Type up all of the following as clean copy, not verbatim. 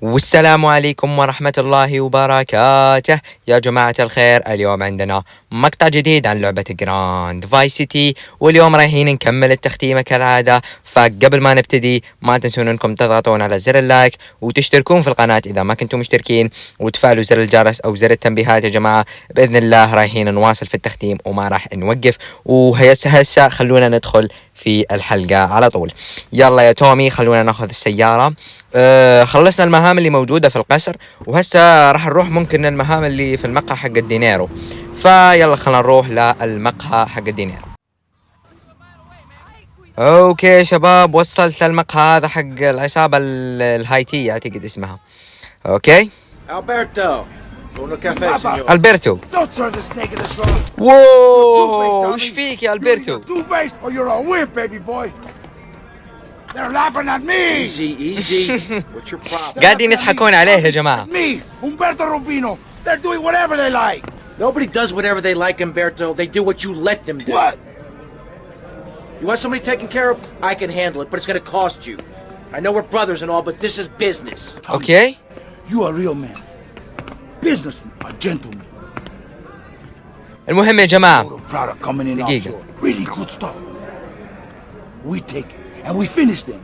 والسلام عليكم ورحمة الله وبركاته يا جماعة الخير. اليوم عندنا مقطع جديد عن لعبة جراند فاي سيتي، واليوم رايحين نكمل التختيمة كالعادة. فقبل ما نبتدي ما تنسون انكم تضغطون على زر اللايك وتشتركون في القناة اذا ما كنتم مشتركين، وتفعلوا زر الجرس او زر التنبيهات يا جماعة. باذن الله رايحين نواصل في التختيم وما راح نوقف. وهسه خلونا ندخل في الحلقة على طول. يلا يا تومي خلونا ناخذ السيارة. خلصنا المهام اللي موجودة في القصر، وهسه راح نروح ممكن المهام اللي في المقهى حق الدينيرو. فيلا خلنا نروح للمقهى حق الدينيرو. اوكي شباب، وصلت للمقهى هذا حق العصابة الهايتية اعتقد اسمها. اوكي البرتو. واو وش فيك يا البرتو؟ They're laughing at me. Easy. What's your problem? قاعدين يضحكون عليه يا جماعة. Me, Humberto Rubino. They're doing whatever they like. Nobody does whatever they like, Humberto. They do what you let them do. What? You want somebody taken care of? I can handle it, but it's gonna cost you. I know we're brothers and all, but this is business. Okay. You are a real man. Businessman, a gentleman. المهم يا جماعة Product coming in دقيقة. offshore. Really good stuff. We take it and we finish them.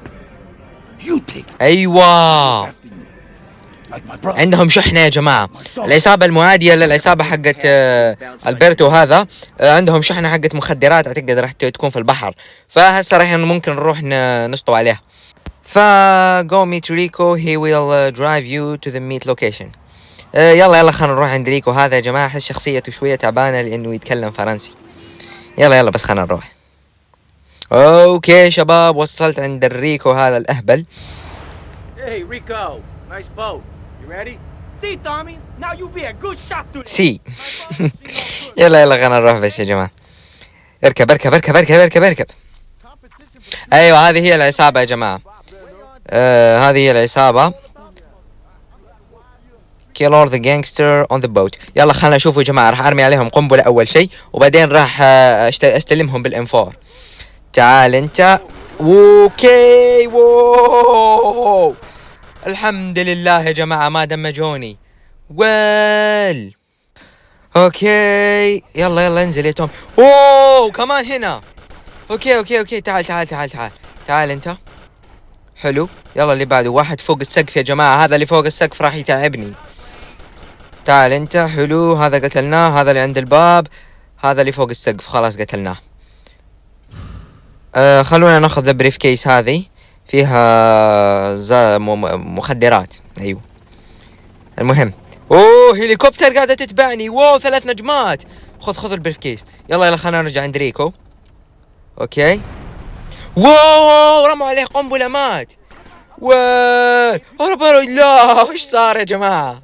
You take it. أيوة، After you. Like my brother. عندهم شحنة يا جماعة. العصابة المعادية للعصابة حقت البرتو هذا عندهم شحنة حقت مخدرات اعتقد راح تكون في البحر. فهسه راح ممكن نروح نسطو عليها. go meet Rico, he will drive you to the meet location. يلا خلنا نروح عند ريكو هذا يا جماعة. احس شخصيته شوية تعبانة لانه يتكلم فرنسي. يلا بس خلنا نروح. اوكي شباب، وصلت عند الريكو هذا الاهبل. Hey, Rico. Nice boat. You ready? See, Tommy, now you be a good shot today. سي. يلا خلنا نروح بس يا جماعة. اركب. ايوه هذه هي العصابة يا جماعة. هذه هي العصابة. kill all the gangster on the boat. يلا خلنا نشوف يا جماعة. راح ارمي عليهم قنبلة اول شيء، وبعدين راح استلمهم بالانفور. تعال انت. اوكي واو الحمد لله يا جماعة ما دمجوني. ويل اوكي يلا انزل يا توم. اوه كمان هنا. اوكي تعال انت. حلو. يلا اللي بعده واحد فوق السقف يا جماعة. هذا اللي فوق السقف راح يتعبني. تعال انت. حلو هذا قتلناه. هذا اللي عند الباب. هذا اللي فوق السقف خلاص قتلناه. خلونا ناخذ البريف كيس هذه فيها مخدرات. ايوه المهم. اوه هليكوبتر قاعدة تتبعني. واو 3 نجمات. خذ البريف كيس. يلا خلنا نرجع عند ريكو. اوكي. واو رموا عليه قنبلة مات. هرب. لا وش صار يا جماعة؟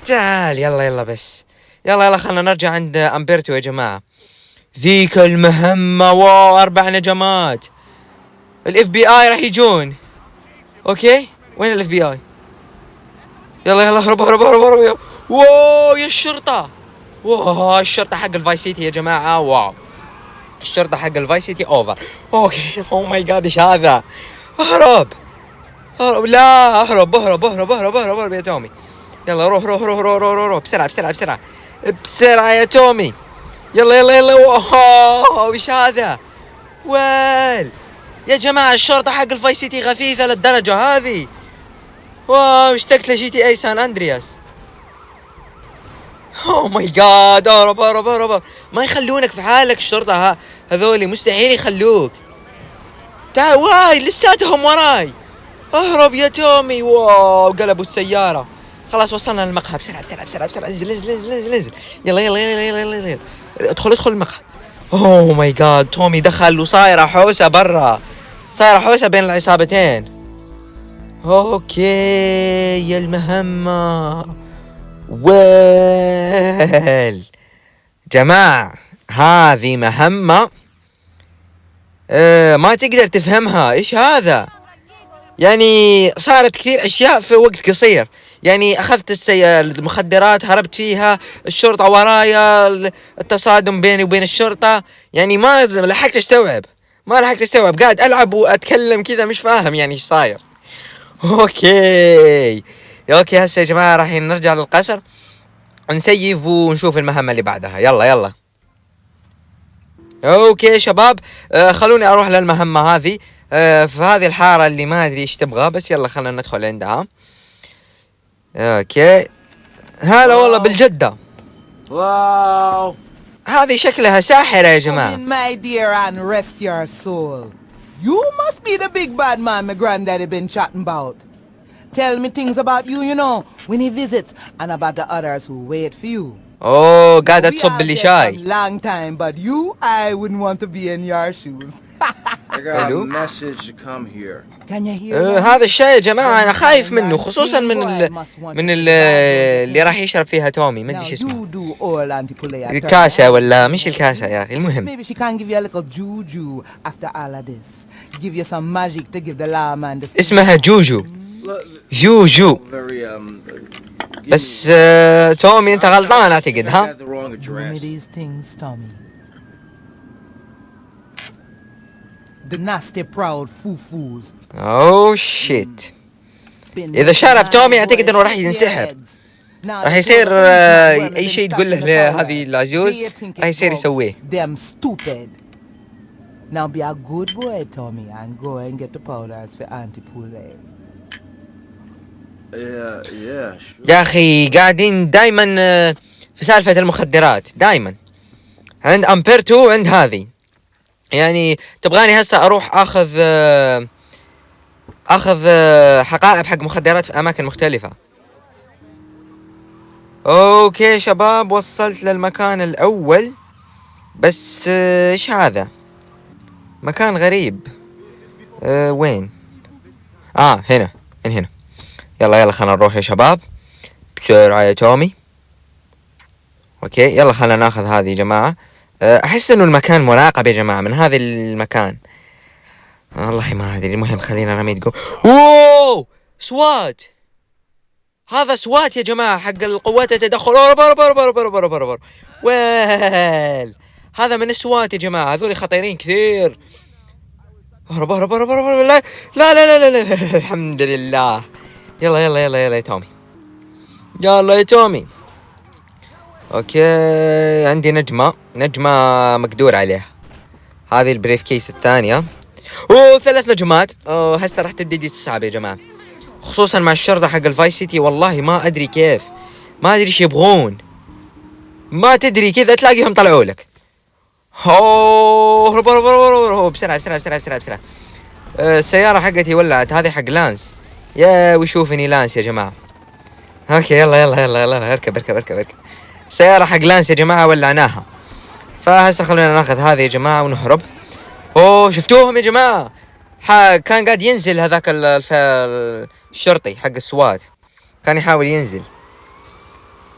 تعال يلا بس. يلا خلنا نرجع عند امبرتو يا جماعة. ذيك المهمة. واو 4 نجمات. الاف بي اي راح يجون. اوكي وين الاف بي اي؟ يلا اهرب. واو يا الشرطة. واو الشرطة حق الفاي سيتي يا جماعة. واو الشرطة حق الفاي سيتي اوفر. اوكي او ماي جاد ايش هذا؟ اهرب. لا اهرب يا تومي. يلا روح بسرعة يا تومي. يلا واو ايش هذا؟ ويل يا جماعة الشرطة حق الفاي سيتي غثيثة للدرجة هذه. واو اشتقت لجي تي اي سان اندرياس. اوه ماي جاد. اهرب. ما يخلونك في حالك الشرطة هذولي مستحيل يخلوك. تعال. واي لساتهم وراي. اهرب يا تومي. واو قلبوا السيارة. خلاص وصلنا للمقهى. بسرعة انزل. يلا ادخل المقهى. اوه ماي جاد تومي دخل وصايرة حوسة برا. صايرة حوسة بين العصابتين. اوكي يا المهمة. ويل جماعة هذه مهمة ما تقدر تفهمها. ايش هذا؟ يعني صارت كثير اشياء في وقت قصير. يعني اخذت المخدرات هربت فيها. الشرطة ورايا. التصادم بيني وبين الشرطة. يعني ما لحقت استوعب. قاعد العب واتكلم كذا مش فاهم يعني ايش صاير. اوكي اوكي، هسه يا جماعة راح نرجع للقصر نسيف ونشوف المهمة اللي بعدها. يلا يلا. اوكي شباب، خلوني اروح للمهمة هذه. في هذه الحارة اللي ما ادري ايش تبغى، بس يلا خلنا ندخل عندها. اوكي، هلا والله بالجدة. Whoa. هذه شكلها ساحرة يا جماعة. Come in, my dear, and rest your soul. You must be the big bad man my granddaddy been chatting about. Tell me things about you, you know, when he visits, and about the others who wait for you. اوه قاعدة We تصب are لي there شاي. some long time, but you, I wouldn't want to be in your shoes. I got Hello? a message to come here. Can you hear that? هذا الشاي يا جماعة أنا خايف منه، خصوصا اللي راح يشرب فيها تومي، ما Now أدري شو اسمه. you do all Auntie Pulea. الكاسة ولا مش الكاسة يا أخي، المهم. Maybe she can give you a little juju after all of this. Give you some magic to give the lawman the اسمها جوجو. جوجو. Very بس تومي أنت غلطان أعتقد، ها؟ the wrong Do me address. these things, Tommy. The nasty proud foo-foos. أوه شيت. إذا شرب تومي أعتقد إنه راح ينسحر. راح يصير أي شيء تقول له لهذه العجوز راح يصير يسويه. Them stupid. Now be a good boy, Tommy, and go and get the powders for Auntie Pule. Yeah, sure. يا أخي قاعدين دايما في سالفة المخدرات، دايما عند أمبرتو وعند هذه. يعني تبغاني هسه أروح أخذ حقائب حق مخدرات في أماكن مختلفة. أوكي شباب، وصلت للمكان الأول، بس إيش هذا؟ مكان غريب. وين؟ هنا، من هنا. يلا يلا خلنا نروح يا شباب بسرعة يا تومي. اوكي يلا خلنا ناخذ هذه يا جماعة. احس انه المكان مراقب يا جماعة من هذا المكان، والله ما ادري. المهم خلينا نرمي تقول اوه سوات. هذا سوات يا جماعة حق القوات التدخل. ويل هذا من السوات يا جماعة، هذول خطيرين كثير. اهرب اهرب اهرب اهرب. لا لا لا لا لا الحمد لله. يلا يلا يلا يلا يا تومي، يلا يا تومي. اوكي عندي نجمة مقدور عليها. هذه البريف كيس الثانية. اوه 3 نجمات. هسه راح تبدي تصعب يا جماعة، خصوصا مع الشرطة حق الفايس سيتي. والله ما ادري كيف، ما ادري ايش يبغون، ما تدري كذا تلاقيهم طلعوا لك. اوه بسرعة بسرعة بسرعة بسرعة بسرعة. السيارة حقتي ولعت، هذه حق لانس. يا ويشوفني لانس يا جماعة. اوكي يلا يلا يلا يلا اركب اركب اركب اركب. سيارة حق لانس يا جماعة ولعناها. فهسه خلونا ناخذ هذه يا جماعة ونهرب. اوه شفتوهم يا جماعة؟ كان قاعد ينزل هذاك الشرطي حق السوات، كان يحاول ينزل.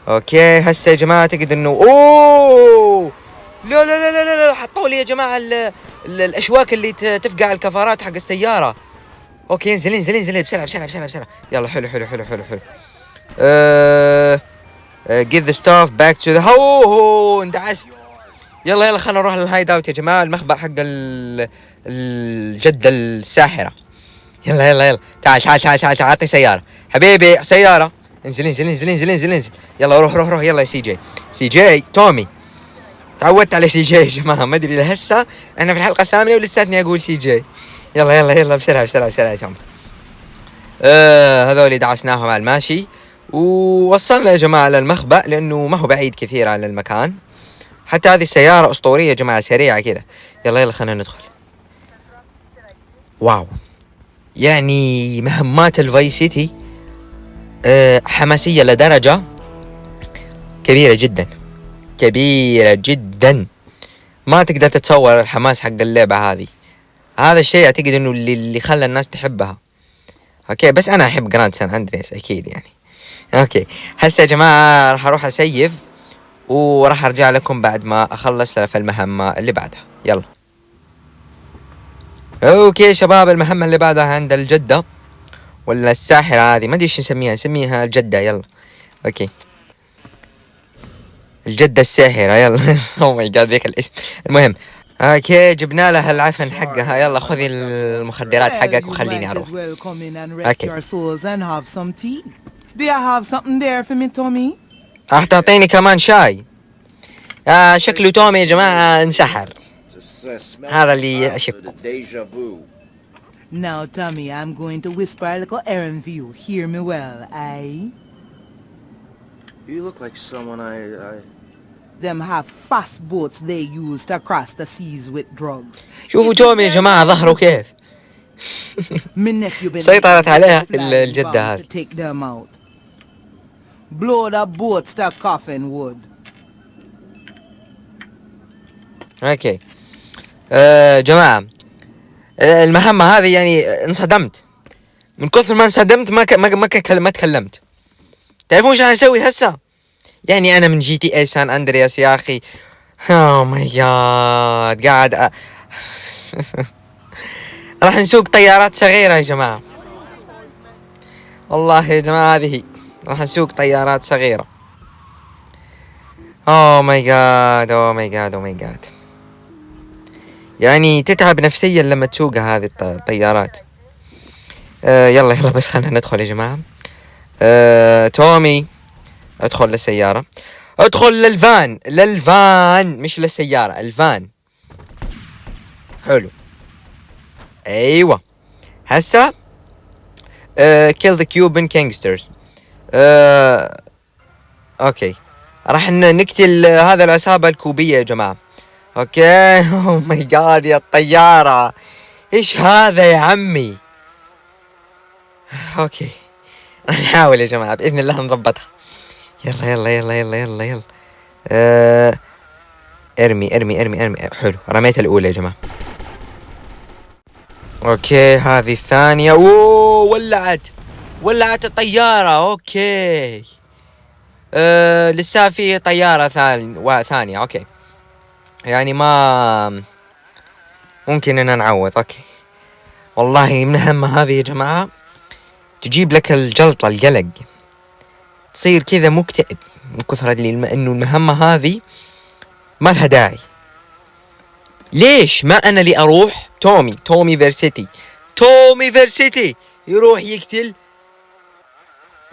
اوكي هسه يا جماعة اعتقد انه اوه لا لا لا لا لا حطوا لي يا جماعة الاشواك اللي تفقع الكفرات حق السيارة. اوكي انزل انزل انزل بسرعة بسرعة بسرعة بسرعة. يلا حلو حلو حلو حلو حلو. give the stuff back to the اندعست. يلا يلا خلنا نروح للهايد اوت يا جماعة، المخبأ حق الجدة الساحرة. يلا يلا يلا تعال تعال تعال تعال تعال اعطني سيارة حبيبي، سيارة. انزل انزل انزل انزل انزل انزل. يلا روح روح روح. يلا يا سي جي تومي. تعودت على سي جي يا جماعة، ما ادري لهسه انا في الحلقة الثامنة ولساتني اقول سي جي. يلا يلا يلا بسرعة بسرعة بسرعة يا تومي. هذول دعسناهم على الماشي ووصلنا يا جماعة للمخبأ، لأنه ما هو بعيد كثير عن المكان. حتى هذه السيارة أسطورية يا جماعة، سريعة كذا. يلا يلا خلينا ندخل. واو، يعني مهمات الفايس سيتي حماسية لدرجة كبيرة جدا كبيرة جدا، ما تقدر تتصور الحماس حق اللعبة هذه. هذا الشيء أعتقد إنه اللي خلى الناس تحبها. اوكي بس انا احب جراند سان اندريس اكيد يعني. اوكي هسه يا جماعة راح اروح اسيف وراح ارجع لكم بعد ما اخلص في المهمة اللي بعدها. يلا اوكي شباب، المهمة اللي بعدها عند الجدة ولا الساحرة هذه، ما ادري ايش نسميها الجدة. يلا اوكي الجدة الساحرة. يلا او ماي جاد ذيك الاسم. المهم اوكي جبنا لها العفن حقها. يلا خذي المخدرات حقك وخليني اروح. Well, come in and rest Okay. your souls and have some tea. Do you have something there for me, Tommy? راح تعطيني كمان شاي. شكله تومي يا جماعة انسحر. هذا اللي أشكه. Now, Tommy, I'm going to whisper a little errand for you. Hear me well, aye? You look like someone I... Them have fast boats they use to cross the seas with drugs. شوفوا تومي يا جماعة ظهره كيف. My nephew been سيطرت عليها flying الجدة bombs هذه. to take them out. Blow the boats to coffin wood. اوكي جماعة المهمة هذه يعني انصدمت. من كثر ما انصدمت ما تكلمت. تعرفون ايش راح اسوي هسه؟ يعني انا من جي تي اي سان اندرياس يا اخي. اوه ماي جاد قاعد راح نسوق طيارات صغيرة يا جماعة. والله يا جماعة هذه هي. راح نسوق طيارات صغيرة. اوه ماي جاد اوه ماي جاد اوه ماي جاد. يعني تتعب نفسيا لما تسوقها هذه الطيارات. يلا بس خلينا ندخل يا جماعة. تومي ادخل للسيارة. ادخل للفان مش للسيارة، الفان. حلو ايوه. هسا kill the Cuban gangsters. اوكي راح نقتل هذا العصابة الكوبية يا جماعة. اوكي اوه ماي جاد يا الطيارة، ايش هذا يا عمي؟ اوكي راح نحاول يا جماعة بإذن الله نضبطها. يلا ارمي. حلو رميت الأولى يا جماعة. اوكي هذه الثانية. اوه ولعت الطيارة. اوكي لسه في طيارة ثانية. اوكي يعني ما ممكن ان نعوض. اوكي والله المهمة هذه يا جماعة تجيب لك الجلطة، القلق، تصير كذا مكتئب من كثرة انه المهمة هذه ما لها داعي. ليش ما انا اللي اروح؟ تومي فيرسيتي يروح يقتل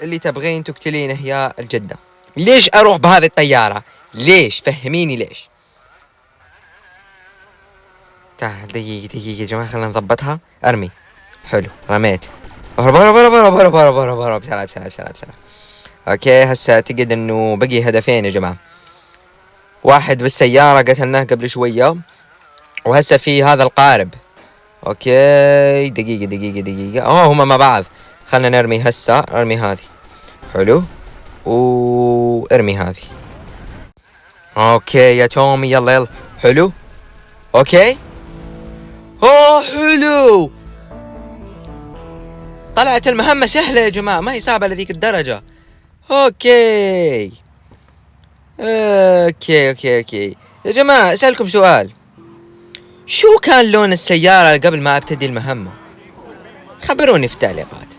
اللي تبغين تقتلينه يا الجدة. ليش اروح بهذه الطيارة؟ ليش؟ فهميني ليش. تعال دقيقة يا جماعة خلينا نضبطها. ارمي. حلو رميت. اهرب بسرعة. اوكي هسه اعتقد انه بقي هدفين يا جماعة. واحد بالسيارة قتلناه قبل شوية، وهسه في هذا القارب. اوكي دقيقة هما مع بعض. خلنا نرمي هسه. ارمي هذه. حلو وارمي هذه. اوكي يا تومي يلا حلو. اوكي حلو. طلعت المهمة سهلة يا جماعة، ما هي صعبة لذيك الدرجة. اوكي يا جماعة اسألكم سؤال. شو كان لون السيارة قبل ما ابتدي المهمة؟ خبروني في التعليقات.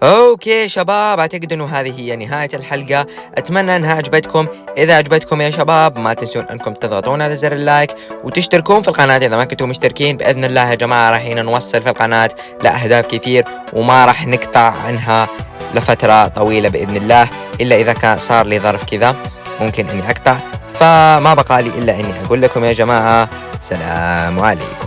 اوكي شباب اعتقد انه هذه هي نهاية الحلقة. اتمنى انها عجبتكم. اذا عجبتكم يا شباب ما تنسون انكم تضغطون على زر اللايك وتشتركون في القناة اذا ما كنتم مشتركين. باذن الله يا جماعة راح نوصل في القناة لاهداف كثير وما راح نقطع عنها لفترة طويلة باذن الله، الا اذا كان صار لي ظرف كذا ممكن اني اقطع. فما بقى لي الا اني اقول لكم يا جماعة سلام عليكم.